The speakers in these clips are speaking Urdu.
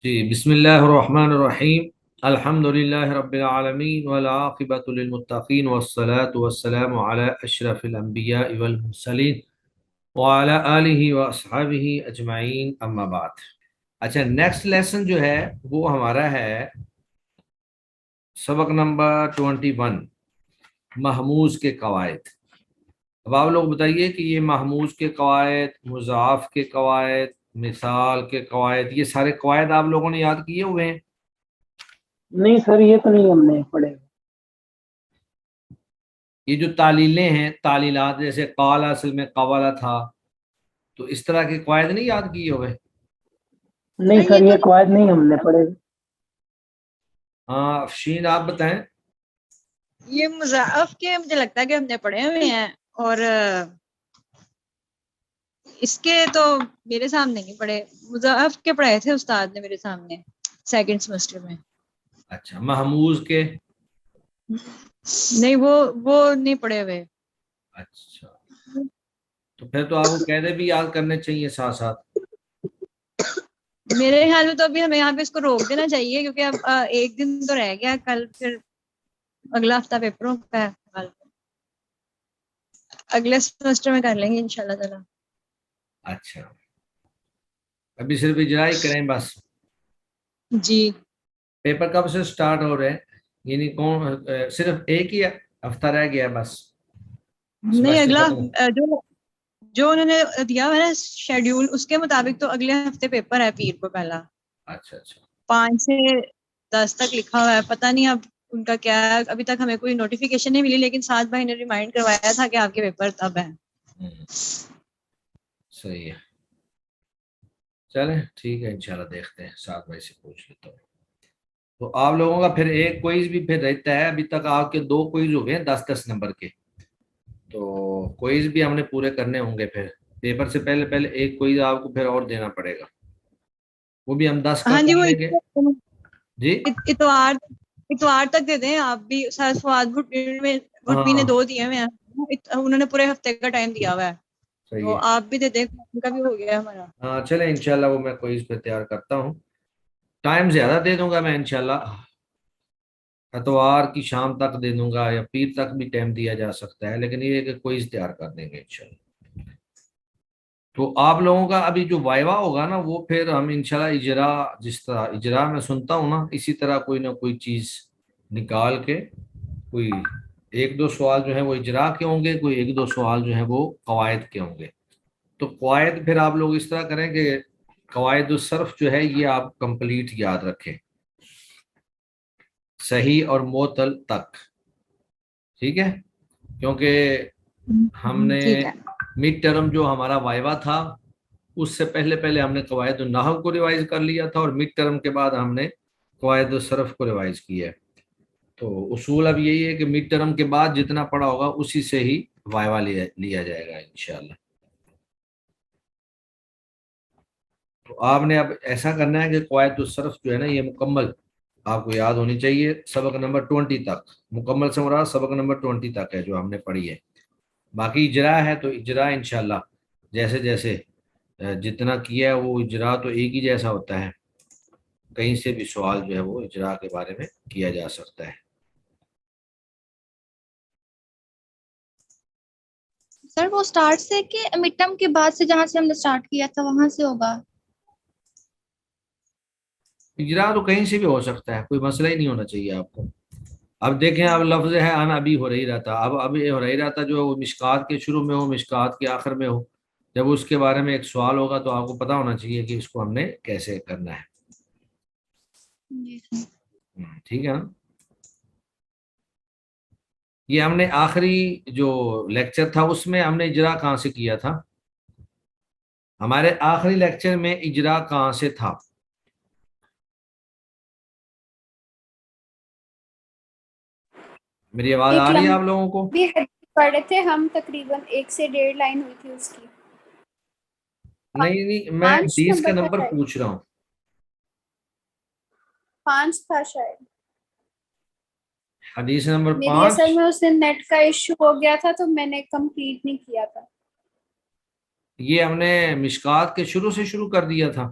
جی بسم اللہ الرحمن الرحیم الحمد للہ رب العالمین والعاقبۃ للمتقین والصلاة والسلام علی اشرف الانبیاء والمرسلین وعلی آلہ واصحابہ اجمعین اما بعد۔ اچھا، نیکسٹ لیسن جو ہے وہ ہمارا ہے سبق نمبر 21، محموز کے قواعد۔ اب آپ لوگ بتائیے کہ یہ محموز کے قواعد، مضاعف کے قواعد، مثال کے قواعد، یہ سارے قواعد آپ لوگوں نے یاد کیے ہوئے ہیں؟ نہیں سر، یہ تو نہیں ہم نے پڑھے۔ یہ جو تعلیلیں ہیں، تعلیلات، جیسے قال اصل میں قوالا تھا، تو اس طرح کے قواعد نہیں یاد کیے ہوئے؟ نہیں سر، یہ قواعد نہیں ہم نے پڑھے۔ ہاں افشین آپ بتائیں۔ یہ مضاعف کے مجھے لگتا ہے کہ ہم نے پڑھے ہوئے ہیں، اور اس کے تو میرے سامنے نہیں پڑھے۔ مضاعف کے پڑھائے تھے استاد نے میرے سامنے سیکنڈ سیمسٹر میں۔ اچھا، محموز کے؟ نہیں، وہ نہیں پڑھے ہوئے۔ اچھا، تو پھر تو آپ کو قاعدے بھی یاد کرنے چاہیے ساتھ ساتھ۔ میرے خیال میں تو ابھی ہمیں یہاں پہ اس کو روک دینا چاہیے، کیونکہ اب ایک دن تو رہ گیا، کل پھر اگلا ہفتہ پیپروں کا ہے، اگلے سیمسٹر میں کر لیں گے انشاءاللہ تعالی۔ اچھا، ابھی صرف اجرا ہی کریں بس؟ جی پیپر کب سے سٹارٹ ہو رہے ہیں؟ یعنی صرف ایک ہی ہفتہ رہ گیا بس؟ نہیں، سیمسٹر اگلا ختم؟ جو انہوں نے دیا ہے نا شیڈیول، اس کے مطابق تو اگلے ہفتے پیپر ہے، پیر کو پہلا اچھا اچھا 5 سے 10 تک لکھا ہوا ہے۔ پتہ نہیں اب ان کا کیا ہے، ابھی تک ہمیں کوئی نوٹیفیکیشن نہیں ملی، لیکن سعد بھائی نے ریمائنڈ کروایا تھا کہ آپ کے پیپر تب ہیں۔ صحیح ہے، چلیں ٹھیک ہے، انشاءاللہ دیکھتے ہیں، ساتھ بھائی سے پوچھ لیتا ہوں۔ تو آپ لوگوں کا پھر ایک کوئز بھی پھر رہتا ہے، ابھی تک آپ کے 2 کوئز ہو گئے 10-10 نمبر کے، تو کوئز بھی ہم نے پورے کرنے ہوں گے۔ پھر پیپر سے پہلے ایک کوئز آپ کو پھر اور دینا پڑے گا، وہ بھی ہم 10 کا ہاں جی، کر وہ لیں گے۔ جی اتوار تک دے دیں آپ بھی۔ سر فواد گھٹمی نے ہاں 2 دیے ہوئے ہیں، انہوں نے پورے ہفتے کا ٹائم دیا ہوا ہے، صحیح تو ہے، آپ بھی دے دیں، ان کا بھی ہو گیا ہمارا۔ ہاں چلیں انشاءاللہ وہ میں کوئز پہ تیار کرتا ہوں، ٹائم زیادہ دے دوں گا میں انشاءاللہ، اتوار کی شام تک دے دوں گا، یا پیر تک بھی ٹائم دیا جا سکتا ہے، لیکن یہ ہے کہ کوئز تیار کر دیں گے انشاءاللہ۔ تو آپ لوگوں کا ابھی جو وائوا ہوگا نا، وہ پھر ہم انشاءاللہ اجرا، جس طرح اجرا میں سنتا ہوں نا، اسی طرح کوئی نہ کوئی چیز نکال کے، کوئی 1-2 سوال جو ہیں وہ اجرا کے ہوں گے، کوئی 1-2 سوال جو ہیں وہ قواعد کے ہوں گے۔ تو قواعد پھر آپ لوگ اس طرح کریں کہ قواعد الصرف جو ہے یہ آپ کمپلیٹ یاد رکھیں، صحیح اور معتل تک، ٹھیک ہے؟ کیونکہ ہم نے ٹھیک ہے۔ مڈ ٹرم جو ہمارا وائوا تھا، اس سے پہلے ہم نے قواعد النحو کو ریوائز کر لیا تھا، اور مڈ ٹرم کے بعد ہم نے قواعد الصرف کو ریوائز کیا ہے۔ تو اصول اب یہی ہے کہ مڈ ٹرم کے بعد جتنا پڑھا ہوگا اسی سے ہی وائوا لیا جائے گا انشاءاللہ۔ تو آپ نے اب ایسا کرنا ہے کہ قواعد الصرف جو ہے نا یہ مکمل آپ کو یاد ہونی چاہیے، سبق نمبر 20 تک، مکمل سے مراد سبق نمبر 20 تک ہے جو ہم نے پڑھی ہے۔ باقی اجرا ہے تو اجرا انشاءاللہ جیسے جیسے جتنا کیا ہے وہ اجرا تو ایک ہی جیسا ہوتا ہے، کہیں سے بھی سوال جو ہے وہ اجرا کے بارے میں کیا جا سکتا ہے۔ سر وہ سٹارٹ سے کہ مڈ ٹرم کے بعد سے، جہاں سے ہم نے سٹارٹ کیا تھا وہاں سے ہوگا؟ اجرا تو کہیں سے بھی ہو سکتا ہے، کوئی مسئلہ ہی نہیں ہونا چاہیے آپ کو۔ اب دیکھیں، اب لفظ ہے ان ابی ہریرہ تھا، اب ہریرہ تھا جو وہ مشکات کے شروع میں ہو، مشکات کے آخر میں ہو، جب اس کے بارے میں ایک سوال ہوگا تو آپ کو پتا ہونا چاہیے کہ اس کو ہم نے کیسے کرنا ہے۔ جی سر۔ ٹھیک ہے نا؟ یہ ہم نے آخری جو لیکچر تھا اس میں ہم نے اجرا کہاں سے کیا تھا؟ ہمارے آخری لیکچر میں اجرا کہاں سے تھا؟ میری آواز آ رہی ہے آپ لوگوں کو؟ بھی پڑھے تھے ہم، تقریباً 1 سے 1.5 لائن ہوئی تھی اس کی۔ نہیں میں 5 حدیث کا نمبر نمبر تھا، پوچھ رہا ہوں۔ 5 تھا شاید۔ حدیث نمبر میری 5؟ اصل میں اس دن نیٹ کا ایشو ہو گیا تھا تو میں نے کمپلیٹ نہیں کیا تھا۔ یہ ہم نے مشکات کے شروع سے شروع کر دیا تھا۔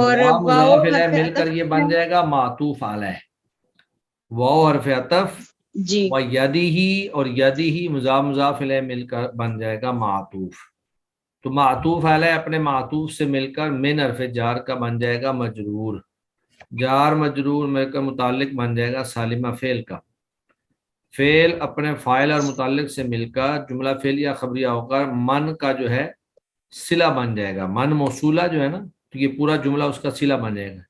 اور مضاف واو مضاف الیہ حرف مل کر عطف یہ بن جائے گا معطوف علیہ، واو حرف عطف جی و یدی اور یدی مضاف مضاف الیہ مل کر بن جائے گا معطوف. تو معطوف علیہ اپنے معطوف سے مل کر من حرف جار کا بن جائے گا مجرور، جار مجرور مل کر متعلق بن جائے گا سالمہ فعل کا. فعل اپنے فاعل اور متعلق سے مل کر جملہ فعلیہ خبریہ ہو کر من کا جو ہے صلہ بن جائے گا. من موصولہ جو ہے نا، تو یہ پورا جملہ اس کا صلہ بن جائے گا.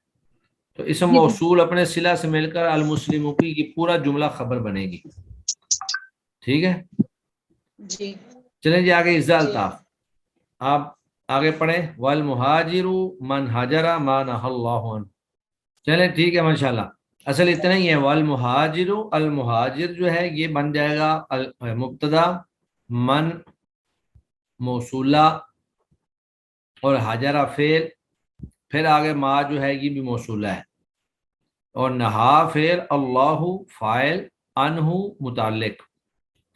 تو اسم موصول اپنے صلہ سے مل کر المسلموں کی یہ پورا جملہ خبر بنے گی. ٹھیک ہے، جی چلیں جی آگے اذا جی الطاف. آپ آگے پڑھیں والمہاجر من ہجر ما نہى اللہ عنہ. چلیں ٹھیک ہے ماشاءاللہ. اصل اتنا ہی ہے، والمہاجر، المہاجر جو ہے یہ بن جائے گا مبتدا، من موصولہ اور ہاجرہ فعل، پھر آگے ما جو ہے یہ بھی موصولہ ہے، اور نہا فعل، اللہ فاعل، عنہ متعلق.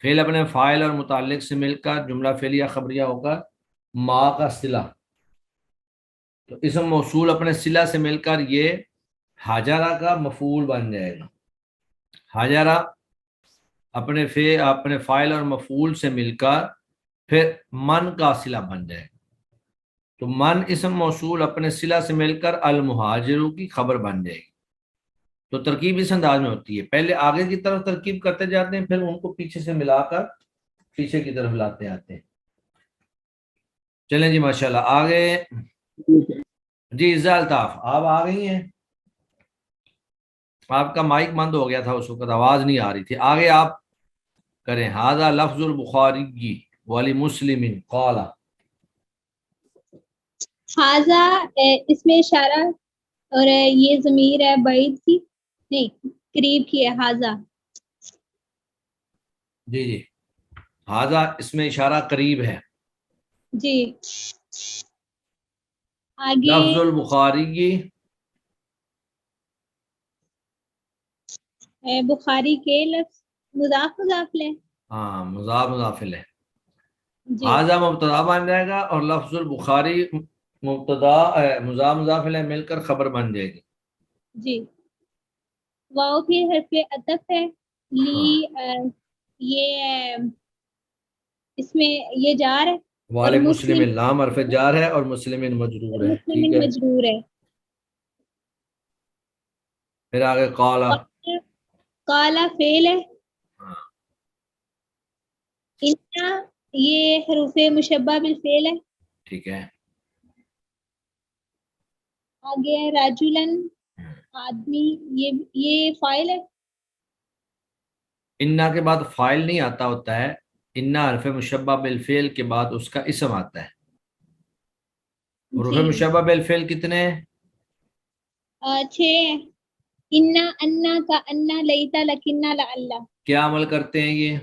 فعل اپنے فاعل اور متعلق سے مل کر جملہ فعلیہ خبریہ ہوگا ما کا صلہ. تو اسم موصول اپنے صلہ سے مل کر یہ ہاجرہ کا مفعول بن جائے گا. ہاجرہ اپنے فاعل اور مفعول سے مل کر پھر من کا صلہ بن جائے گا. تو من اسم موصول اپنے صلہ سے مل کر المہاجروں کی خبر بن جائے گی. تو ترکیب اس انداز میں ہوتی ہے، پہلے آگے کی طرف ترکیب کرتے جاتے ہیں، پھر ان کو پیچھے سے ملا کر پیچھے کی طرف لاتے آتے ہیں. چلیں جی ماشاءاللہ آگے. جی اذا الطاف آپ آ گئی ہیں، آپ کا مائک بند ہو گیا تھا اس وقت، آواز نہیں آ رہی تھی. آگے آپ کریں. ھذا لفظ البخاری ولی مسلم قال. حاضہ اس میں اشارہ اور یہ ضمیر ہے بعید کی، نہیں قریب کی ہے. حاضہ جی جی، ھذا اس میں اشارہ قریب ہے. جی. آگے لفظ البخاری، بخاری کے لفظ مضاف مضاف لے. ہاں مضاف مضاف الیہ. جی ھذا مبتدا بن جائے گا اور لفظ البخاری مبتدا مضاف مضاف الیہ مل کر خبر بن جائے گی. جی. واو بھی حرف عطف ہے. لی یہ اس میں یہ جار ہے اور والے مسلم مسلم لام حرف جار ہے اور مسلم مجرور ہے. ٹھیک ہے، مجرور ہے. پھر آگے قال. قالا فعل ہے. انا یہ حروف مشبہ بالفعل ہے. ٹھیک ہے، آگے راجولن آدمی، یہ فاعل ہے. انا کے بعد فاعل نہیں آتا ہوتا ہے، انا حرف مشبہ بالفعل کے بعد اس کا اسم آتا ہے. حروف جی مشبہ بالفعل کتنے ہیں؟ 6. انا، انا کا انا، لیتا، لکنہ، لعلہ. کیا عمل کرتے ہیں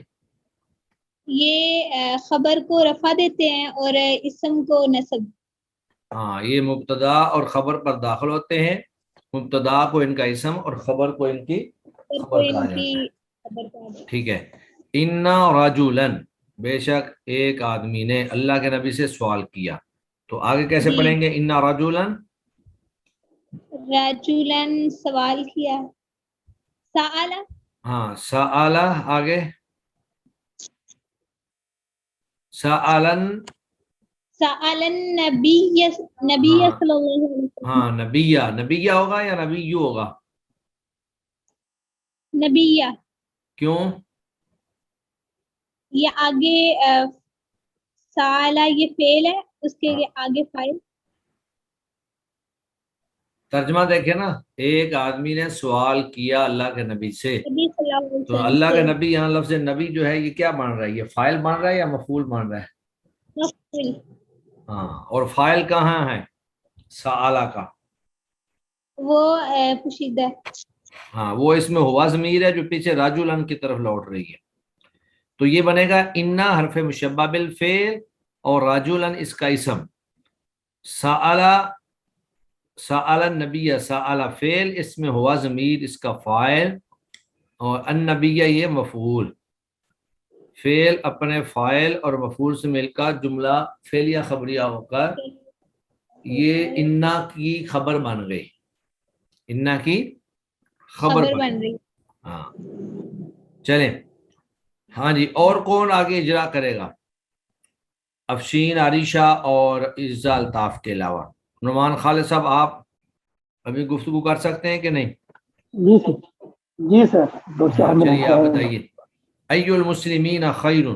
یہ خبر کو رفع دیتے ہیں اور اسم کو نصب. ہاں یہ مبتدا اور خبر پر داخل ہوتے ہیں. مبتدا کو ان کا اسم اور خبر کو ان کی خبر کہا جاتا ہے. خبر کہا جاتا ہے. ٹھیک ہے. انا رجولن، بے شک ایک آدمی نے اللہ کے نبی سے سوال کیا. تو آگے کیسے جی. پڑھیں گے؟ انا رجولن، راجولن سوال کیا. سآل، ہاں سآل، آگے سآلن، سآل النبی، نبی ہاں صلی اللہ علیہ وسلم. ہاں نبیہ، نبیہ ہوگا یا نبیو ہوگا؟ نبیہ. کیوں؟ یہ آگے سآلہ یہ فعل ہے، اس کے آگے فاعل. ترجمہ دیکھیں نا، ایک آدمی نے سوال کیا اللہ کے نبی سے. نبی صلی اللہ علیہ تو وسلم اللہ کے سے. نبی، یہاں لفظ نبی جو ہے یہ کیا بن رہا ہے؟ یہ فاعل بن رہا ہے یا مفعول بن رہا ہے؟ مفعول. ہاں، اور فاعل کہاں ہے سآلہ کا؟ وہ پوشیدہ. ہاں وہ اس میں ہوا ضمیر ہے جو پیچھے راجولن کی طرف لوٹ رہی ہے. تو یہ بنے گا انا حرف مشبہ بالفعل اور راجولن اس کا اسم. سآلہ، سآل النبی، سآل فعل، اس میں ہوا ضمیر اس کا فاعل، اور النبی یہ مفعول. فعل اپنے فاعل اور مفعول سے مل کر جملہ فعلیہ خبریہ ہو کر یہ انا کی خبر بن گئی، انا کی خبر خبر بن بن رہی. ہاں چلیں. ہاں جی، اور کون آگے اجرا کرے گا؟ افشین، عریشہ اور عزا الطاف کے علاوہ. نعمان خالد صاحب آپ ابھی گفتگو کر سکتے ہیں کہ نہیں؟ جی سر، جی سر، 2-4 منٹ چلیے آپ ہے. بتائیے. ای المسلمین خیر.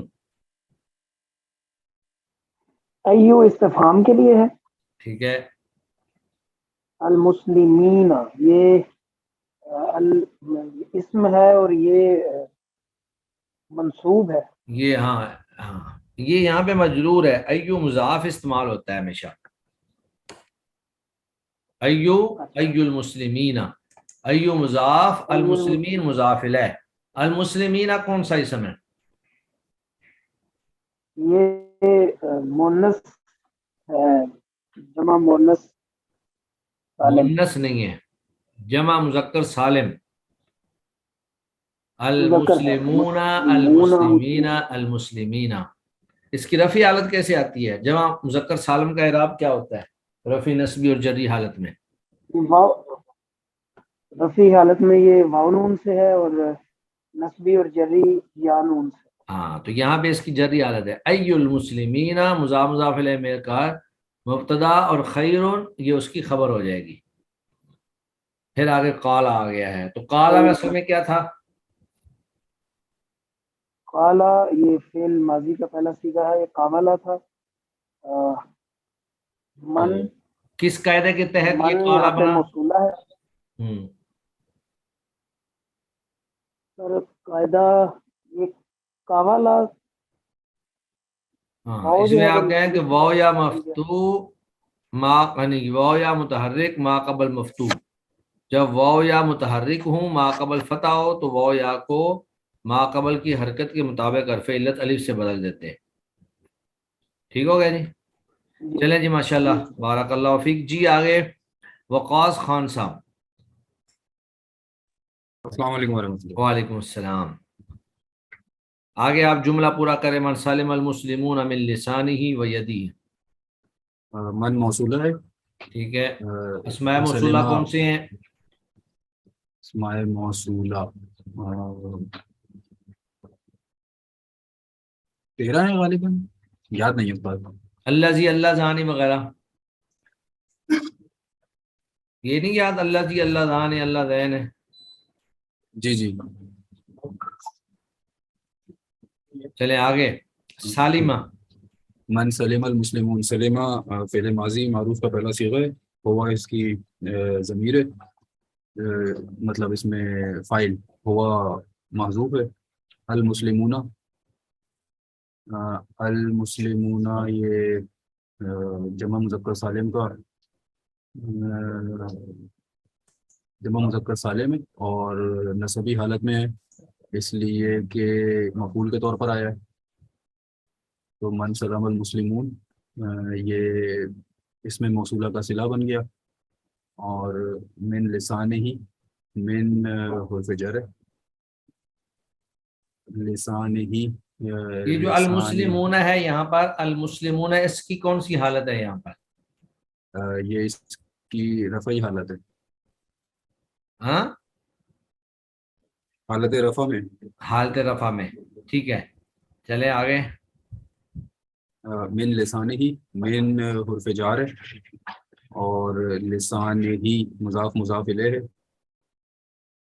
ایو استفہام کے لیے ہے. ٹھیک ہے. المسلمین یہ اسم ہے اور یہ منصوب ہے. یہ ہاں ہاں یہ یہاں پہ مجرور ہے. ایو مضاف استعمال ہوتا ہے ہمیشہ. ایو ایو المسلمین، ایو مضاف، المسلمین مضاف الیہ. المسلمین کون سا اسم ہے؟ یہ مونس ہے، جمع مونس سالم. مؤنث نہیں ہے، جمع مذکر سالم. مذکر المسلمون مسلمون. المسلمین المسلمین. اس کی رفع حالت کیسے آتی ہے؟ جمع مذکر سالم کا اعراب کیا ہوتا ہے رفع نسبی اور جری حالت میں؟ رفیع حالت میں یہ واو نون سے ہے اور نسبی اور جری یا نون سے. ہاں تو یہاں پہ اس کی جری حالت ہے. ای المسلمین مضاف مضاف الیہ میں کار مبتدا اور خیر یہ اس کی خبر ہو جائے گی. پھر آگے قال آ گیا ہے. تو قال میں اصل میں کیا تھا؟ قالا یہ فعل ماضی کا پہلا صیغہ ہے، یہ قابلہ تھا. من کس قاعدے کے تحت یہ من قال یہاں پہ بنا؟ موصولہ ہے. سر قاعدہ یہ قابلہ ہاں واو اس جو میں ہے وہ آپ کہیں کہ نسبی واو یا بن گیا. مفتو ما یعنی واو یا متحرک ما قبل مفتو. جب واو یا متحرک ہوں ما قبل فتح ہو تو واو یا کو ما قبل کی حرکت کے مطابق حرف علت الف سے بدل دیتے ہیں. ٹھیک ہو گیا جی؟ چلیں جی ماشاءاللہ بارک اللہ فیک. جی آگے وقاص خان صاحب. السلام علیکم ورحمۃ اللہ. وعلیکم السلام. آگے آپ جملہ پورا کریں. من سلم المسلمون من لسانہ و یدہ. من موصولہ ہے. ٹھیک ہے. اسماء موصولہ کون سے ہیں؟ اسماء موصولہ 13 ہے غالباً، یاد نہیں ہے اس بات. اللہ زی، اللہ زانی وغیرہ یہ نہیں یاد؟ اللہ زی، اللہ زان ہے، اللہ زین ہے. جی جی. چلیں آگے. سالمہ. من سلم المسلمون، سلمہ فعل ماضی معروف کا پہلا صیغہ ہے. ہوا اس کی ضمیر ہے، مطلب اس میں فاعل ہوا محذوف ہے. المسلمون المسلمون یہ جمع مذکر سالم کا جمع مذکر سالم ہے اور نسبی حالت میں ہے اس لیے کہ مفعول کے طور پر آیا ہے. تو من سلم المسلمون یہ اس میں موصولہ کا صلہ بن گیا. اور من لسان ہی، من حرف جر ہے، لسان ہی یہ جو المسلمون ہے یہاں پر، المسلمون اس کی کون سی حالت ہے یہاں پر؟ یہ اس کی رفعی حالت ہے، ہاں حالت رفع میں. حالت رفع میں. ٹھیک ہے چلیں آگے. من لسان ہی، من حرف جار ہے اور لسان ہی مضاف مضاف الیہ ہے.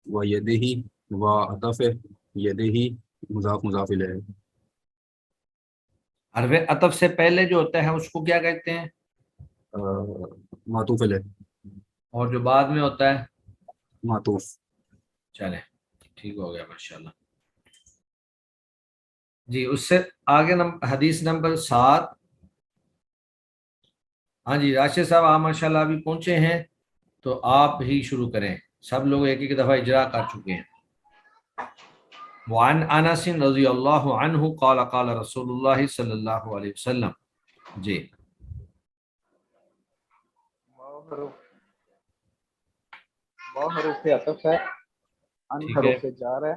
و یدہ و عطف ہے، یدہ مضاف مضاف الیہ ہے. حرف عطف سے پہلے جو ہوتا ہے اس کو کیا کہتے ہیں؟ معطوف الیہ، اور جو بعد میں ہوتا ہے؟ معطوف. چلیں ٹھیک ہو گیا ماشاءاللہ. جی اس سے آگے حدیث نمبر 7. ہاں جی راشد صاحب آپ ماشاءاللہ ابھی پہنچے ہیں تو آپ ہی شروع کریں. سب لوگ ایک ایک دفعہ اجرا کر چکے ہیں. وعن انس رضی اللہ عنہ قال قال رسول اللہ صلی اللہ علیہ وسلم. جی واو حروف عطف ہے، ان ٹھیک ہے حروف جار ہے،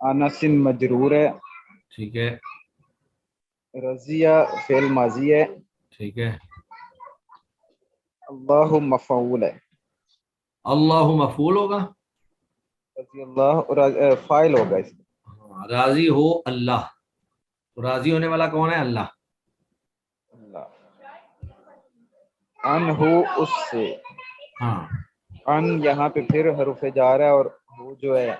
انس مجرور ہے، ٹھیک ہے رضیہ فعل ماضی ہے، ٹھیک ہے. اللہ مفعول ہے. اللہ مفعول ہوگا. رضی اللہ اور فاعل ہوگا اس میں. ہاں، راضی ہو اللہ، تو راضی ہونے والا کون ہے؟ اللہ. اللہ. ان ہو اس سے. ہاں ان یہاں پہ پھر حرف جار ہے اور ہو جو ہے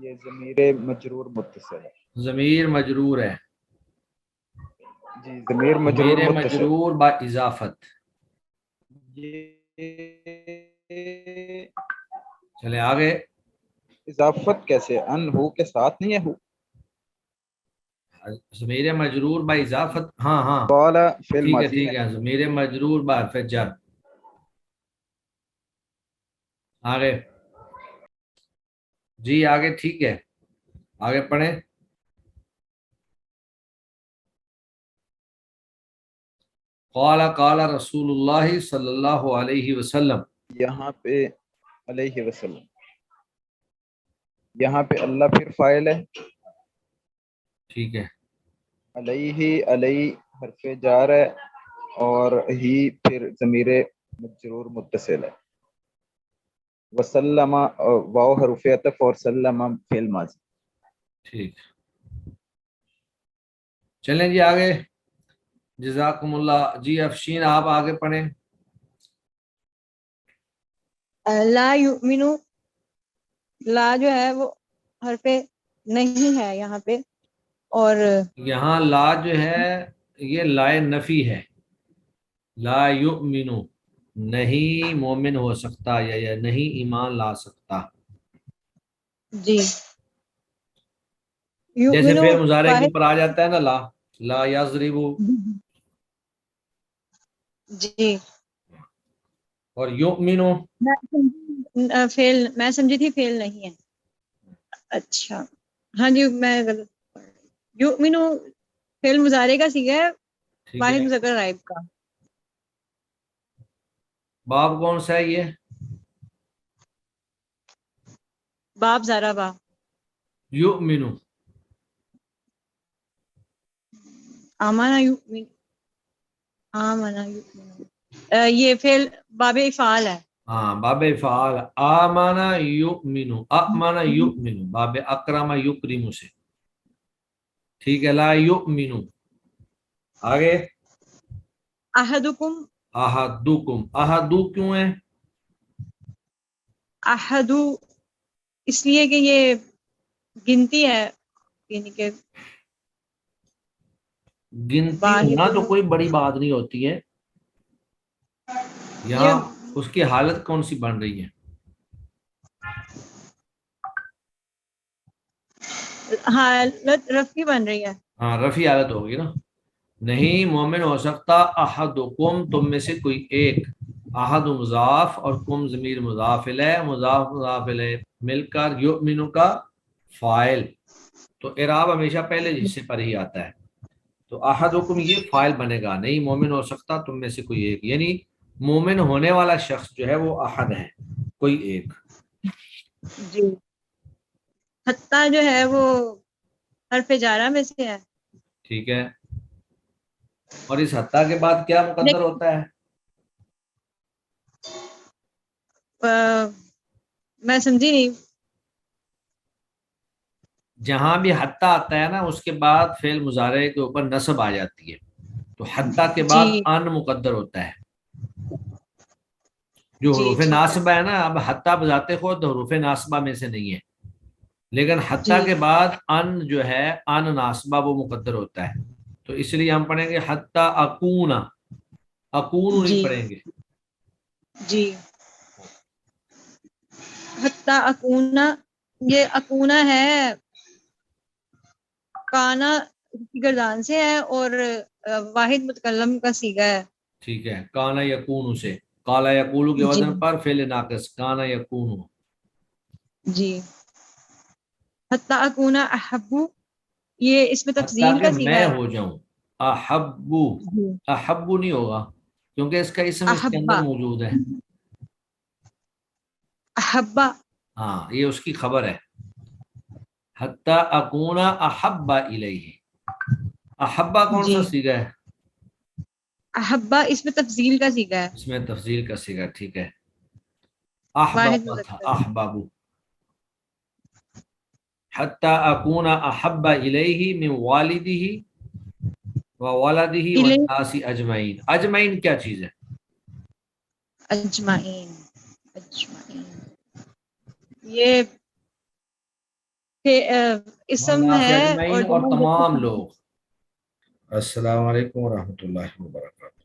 یہ ضمیر مجرور متصل ہے. ضمیر مجرور ہے. جی ضمیر مجرور ضمیر متصل. مجرور با اضافت. یہ چلے آگے. اضافت کیسے؟ ان ہو کے ساتھ نہیں ہے ہو. ضمیر مجرور با اضافت. ہاں ہاں قال فعل ٹھیک ہے ماضی ٹھیک ہے. ضمیر مجرور با حرف جر. آگے جی آگے ٹھیک ہے. آگے پڑھیں. قال قال رسول اللہ صلی اللہ علیہ وسلم. یہاں پہ علیہ وسلم، یہاں پہ اللہ پھر فاعل ہے. ٹھیک ہے. علیہ علیہ حرف جار ہے اور ہی پھر ضمیر مجرور متصل ہے. وسلم واو حرف عطف اور سلم فعل ماضی. ٹھیک. چلیں جی آگے. جزاکم اللہ. جی افشین آپ آگے پڑھیں. لا یؤمنو، لا جو ہے وہ حرف نہیں ہے یہاں پہ، اور یہاں لا جو ہے یہ لائے نفی ہے. لا یؤمنو، نہیں مومن ہو سکتا یا نہیں ایمان لا سکتا. جی جیسے یؤمنو فعل مضارع کے واحد. اوپر آ جاتا ہے نا لا. لا یضرب. جی اور یؤمنو فیل میں سمجھی تھی فیل نہیں ہے. اچھا ہاں جی میں غلط پڑھ رہی ہوں. یؤمنو فعل مضارع کا صیغہ ہے، ٹھیک واحد ہے. مذکر غائب کا. باب کون سا ہے یہ؟ باب زارا با. یؤمنو. آمانا یؤمن، آمانا یؤمن، یہ فعل باب افعال ہے. ہاں باب فعال. آمانا یؤمنو، آمانا یؤمنو باب اکرم یکرم سے. ٹھیک ہے. لا یؤمنو. آگے. احدکم، احدکم. احدو کیوں ہے؟ احدو اس لیے کہ یہ گنتی ہے، یعنی کہ گنتی واحد. ہونا تو کوئی بڑی بات نہیں ہوتی ہے. یہاں یہ اس کی حالت کون سی بن رہی ہے؟ حالت رفعی بن رہی ہے. ہاں رفع حالت ہوگی نا. نہیں مومن ہو سکتا احدکم تم میں سے کوئی ایک. احد مضاف اور کم ضمیر مضاف الیہ، مضاف مضاف الیہ مل کر یؤمنو کا فاعل. تو اعراب ہمیشہ پہلے حصے پر ہی آتا ہے. تو احدکم یہ فاعل بنے گا. نہیں مومن ہو سکتا تم میں سے کوئی ایک، یعنی مومن ہونے والا شخص جو ہے وہ احد ہے، کوئی ایک. جی حتیٰ جو ہے وہ حرف جارہ میں سے ہے. ٹھیک ہے. اور اس حتیٰ کے بعد کیا مقدر ہوتا ہے؟ میں سمجھی نہیں. جہاں بھی حتیٰ آتا ہے نا اس کے بعد فعل مضارع کے اوپر نصب آ جاتی ہے. تو حتیٰ کے بعد جی ان مقدر ہوتا ہے جو جی حروف ٹھیک ہے. ناصبہ ہے نا. اب حتیٰ بذات خود حروف ناصبہ میں سے نہیں ہے، لیکن حتیٰ جی کے بعد ان جو ہے ان ناصبہ وہ مقدر ہوتا ہے. تو اس لیے ہم پڑھیں گے حتیٰ اکونا. اکون نہیں جی پڑھیں گے. جی حتیٰ اکونا، یہ اکونا ہے کانا کی گردان سے ہے اور واحد متکلم کا صیغہ ہے. ٹھیک ہے. کانا یکون سے، کالا یقولو کے جی وزن پر فعل ناقص کانا یکون. جی حتیٰ اکونا احبو، یہ اس میں حتیٰ تفضیل کہ کا صیغہ میں ہے. ہو جاؤں. احبو. جی احبو نہیں ہوگا کیونکہ اس کا اسم اس کے اندر احبا، موجود ہے. احبا. ہاں یہ اس کی خبر ہے. حتیٰ اکونا احب الیہ. احبا کون جی سا صیغہ ہے؟ احبا اس میں تفضیل کا سیگا ہے، اس میں تفضیل کا صیغہ، ٹھیک ہے. واحد احبب تھا، مذکر ہے. احبب، حتی اکون احب الیہ من والدہ وولدہ الیہ والناس اجمعین. اجمعین کیا چیز ہے؟ اجمعین، اجمعین یہ اسم والناس ہے اجمعین، اور اور جمع تمام مذکر. لوگ. السلام علیکم ورحمۃ اللہ وبرکاتہ.